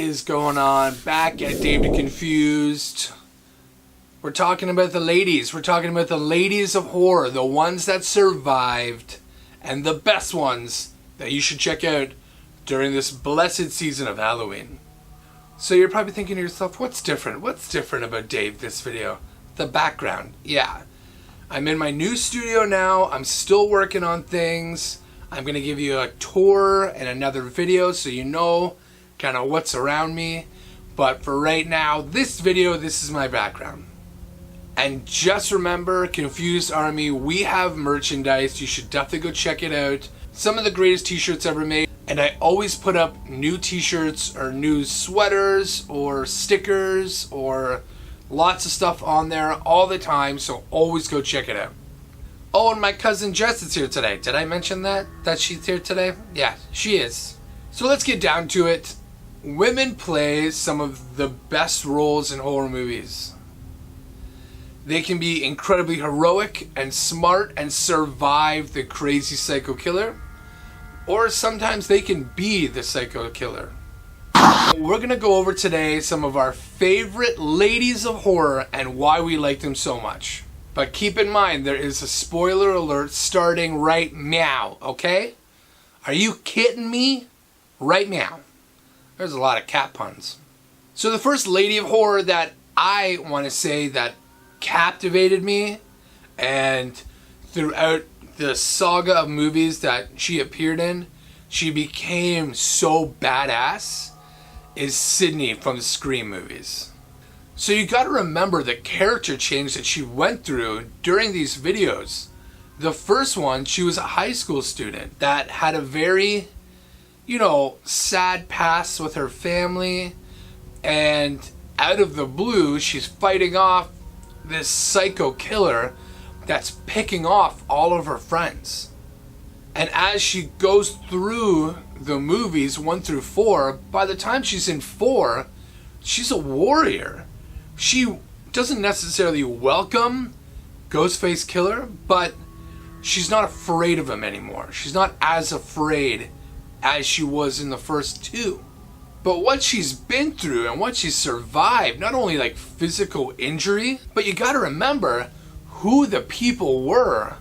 is going on? Back at David Confused. We're talking about the ladies. We're talking about the ladies of horror. The ones that survived. And the best ones that you should check out during this blessed season of Halloween. So you're probably thinking to yourself, what's different? What's different about Dave this video? The background. Yeah. I'm in my new studio now. I'm still working on things. I'm going to give you a tour and another video so you know kind of what's around me. But for right now, this video, this is my background. And just remember, Confused Army, we have merchandise. You should definitely go check it out. Some of the greatest t-shirts ever made. And I always put up new t-shirts or new sweaters or stickers or lots of stuff on there all the time. So always go check it out. Oh, and my cousin Jess is here today. Did I mention that? That she's here today? Yeah, she is. So let's get down to it. Women play some of the best roles in horror movies. They can be incredibly heroic and smart and survive the crazy psycho killer. Or sometimes they can be the psycho killer. We're going to go over today some of our favorite ladies of horror and why we like them so much. But keep in mind, there is a spoiler alert starting right now, okay? Are you kidding me? Right now. There's a lot of cat puns. So the first lady of horror that I want to say that captivated me, and throughout the saga of movies that she appeared in, she became so badass, is Sidney from the Scream movies. So you got to remember the character change that she went through during these videos. The first one, she was a high school student that had a very, sad past with her family, and out of the blue, she's fighting off this psycho killer that's picking off all of her friends. And as she goes through the movies 1 through 4, by the time she's in 4, she's a warrior. She doesn't necessarily welcome Ghostface Killer, but she's not afraid of him anymore. She's not as afraid as she was in the first 2. But what she's been through and what she's survived, not only like physical injury, but you gotta remember who the people were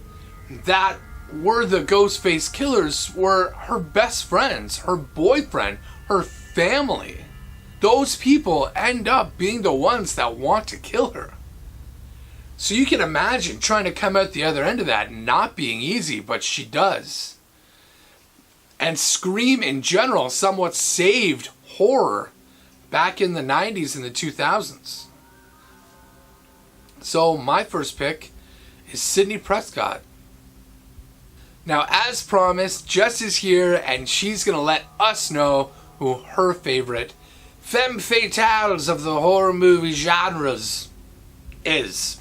that were the Ghostface Killers were her best friends, her boyfriend, her family. Those people end up being the ones that want to kill her. So you can imagine trying to come out the other end of that not being easy, but she does. And Scream in general somewhat saved horror back in the 90s and the 2000s. So my first pick is Sidney Prescott. Now, as promised, Jess is here and she's going to let us know who her favorite femme fatales of the horror movie genres is.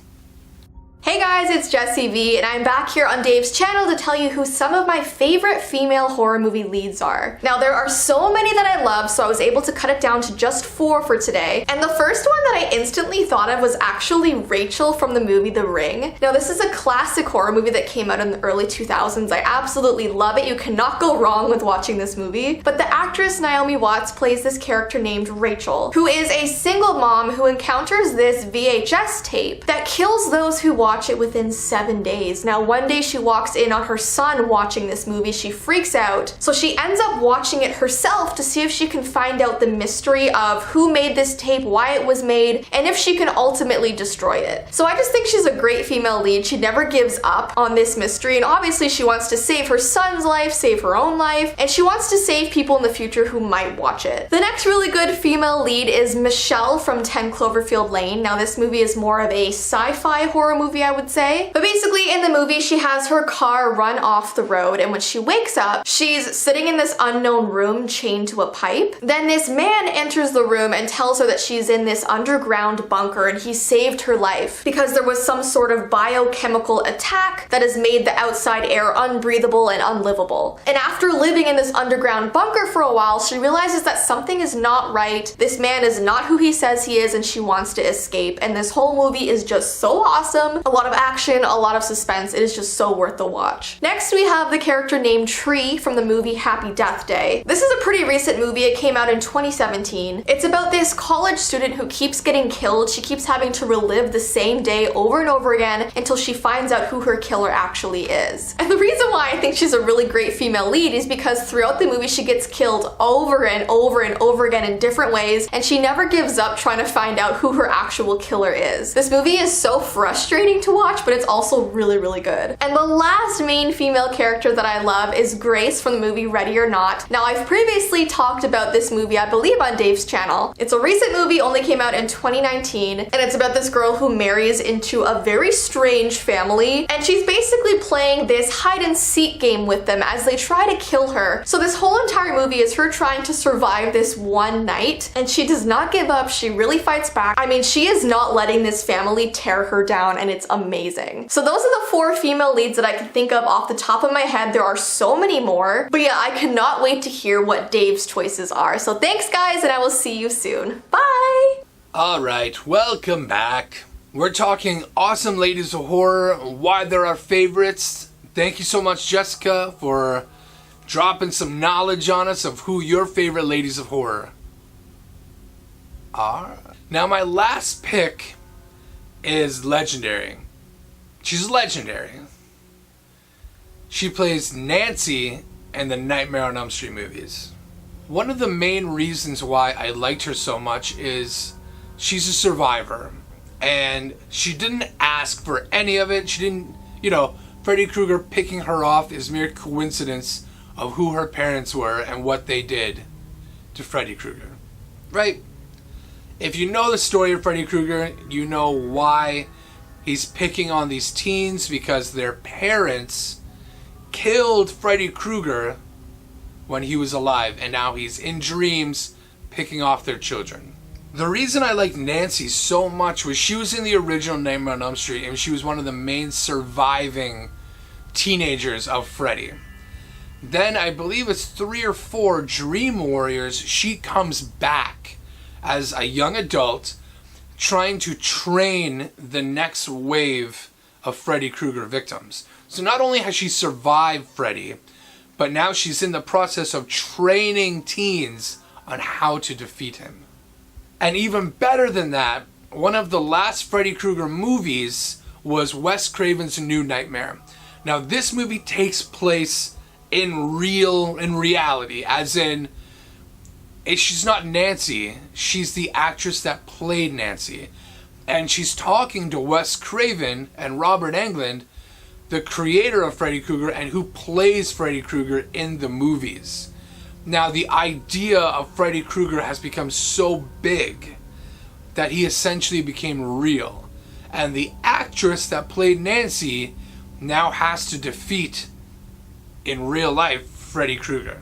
Hey guys, it's Jessii Vee, and I'm back here on Dave's channel to tell you who some of my favorite female horror movie leads are. Now, there are so many that I love, so I was able to cut it down to just 4 for today. And the first one that I instantly thought of was actually Rachel from the movie The Ring. Now, this is a classic horror movie that came out in the early 2000s. I absolutely love it. You cannot go wrong with watching this movie. But the actress Naomi Watts plays this character named Rachel, who is a single mom who encounters this VHS tape that kills those who watch it within 7 days. Now, one day she walks in on her son watching this movie. She freaks out, so she ends up watching it herself to see if she can find out the mystery of who made this tape, why it was made, and if she can ultimately destroy it. So I just think she's a great female lead. She never gives up on this mystery, and obviously she wants to save her son's life, save her own life, and she wants to save people in the future who might watch it. The next really good female lead is Michelle from 10 Cloverfield Lane. Now, this movie is more of a sci-fi horror movie, I would say. But basically in the movie, she has her car run off the road, and when she wakes up, she's sitting in this unknown room chained to a pipe. Then this man enters the room and tells her that she's in this underground bunker and he saved her life because there was some sort of biochemical attack that has made the outside air unbreathable and unlivable. And after living in this underground bunker for a while, she realizes that something is not right. This man is not who he says he is, and she wants to escape. And this whole movie is just so awesome. A lot of action, a lot of suspense. It is just so worth the watch. Next, we have the character named Tree from the movie Happy Death Day. This is a pretty recent movie. It came out in 2017. It's about this college student who keeps getting killed. She keeps having to relive the same day over and over again until she finds out who her killer actually is. And the reason why I think she's a really great female lead is because throughout the movie she gets killed over and over and over again in different ways, and she never gives up trying to find out who her actual killer is. This movie is so frustrating to watch, but it's also really, really good. And the last main female character that I love is Grace from the movie Ready or Not. Now, I've previously talked about this movie, I believe, on Dave's channel. It's a recent movie, only came out in 2019, and it's about this girl who marries into a very strange family, and she's basically playing this hide and seek game with them as they try to kill her. So this whole entire movie is her trying to survive this one night, and she does not give up. She really fights back. I mean, she is not letting this family tear her down, and it's amazing. So those are the 4 female leads that I can think of off the top of my head. There are so many more, but yeah, I cannot wait to hear what Dave's choices are. So thanks guys, and I will see you soon. Bye! Alright, welcome back. We're talking awesome ladies of horror, why they're our favorites. Thank you so much, Jessica, for dropping some knowledge on us of who your favorite ladies of horror are. Now, my last pick is legendary. She's legendary. She plays Nancy in the Nightmare on Elm Street movies. One of the main reasons why I liked her so much is she's a survivor. And she didn't ask for any of it. She didn't, Freddy Krueger picking her off is mere coincidence of who her parents were and what they did to Freddy Krueger. Right? If you know the story of Freddy Krueger, you know why he's picking on these teens, because their parents killed Freddy Krueger when he was alive, and now he's in dreams picking off their children. The reason I liked Nancy so much was she was in the original Nightmare on Elm Street, and she was one of the main surviving teenagers of Freddy. Then I believe it's 3 or 4 Dream Warriors, she comes back as a young adult trying to train the next wave of Freddy Krueger victims. So not only has she survived Freddy, but now she's in the process of training teens on how to defeat him. And even better than that, one of the last Freddy Krueger movies was Wes Craven's New Nightmare. Now this movie takes place in reality, as in, she's not Nancy, she's the actress that played Nancy. And she's talking to Wes Craven and Robert Englund, the creator of Freddy Krueger and who plays Freddy Krueger in the movies. Now, the idea of Freddy Krueger has become so big that he essentially became real. And the actress that played Nancy now has to defeat, in real life, Freddy Krueger.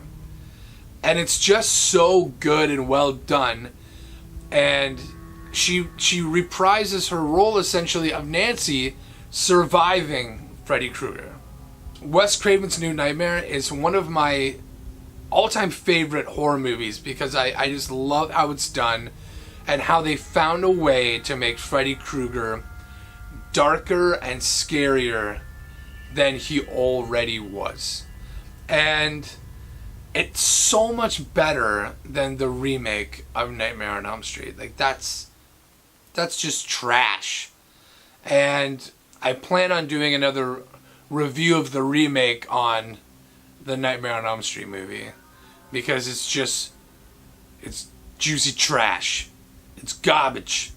And it's just so good and well done. And she reprises her role, essentially, of Nancy surviving Freddy Krueger. Wes Craven's New Nightmare is one of my all-time favorite horror movies because I just love how it's done and how they found a way to make Freddy Krueger darker and scarier than he already was. And it's so much better than the remake of Nightmare on Elm Street. Like, that's just trash. And I plan on doing another review of the remake on the Nightmare on Elm Street movie, because it's juicy trash. It's garbage.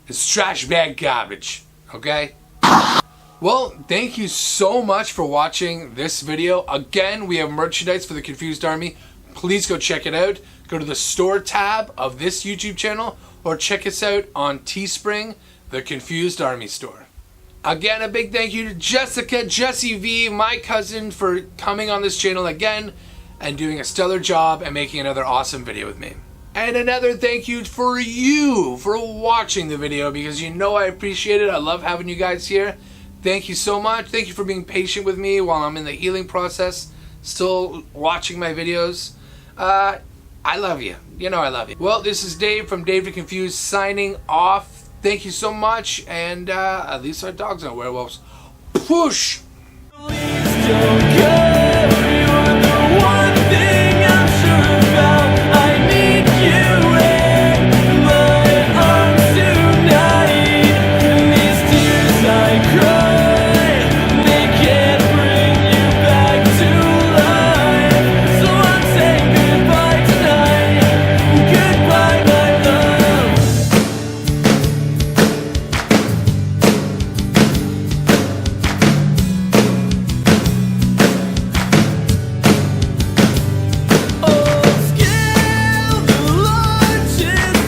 It's trash bag garbage. Okay? Well, thank you so much for watching this video. Again, we have merchandise for the Confused Army. Please go check it out. Go to the store tab of this YouTube channel or check us out on Teespring, the Confused Army store. Again, a big thank you to Jessii Vee, my cousin, for coming on this channel again and doing a stellar job and making another awesome video with me. And another thank you for you for watching the video, because you know I appreciate it. I love having you guys here. Thank you so much. Thank you for being patient with me while I'm in the healing process, still watching my videos. I love you. You know I love you. Well, this is Dave from Dave the Confused signing off. Thank you so much, and at least our dogs aren't werewolves. Push!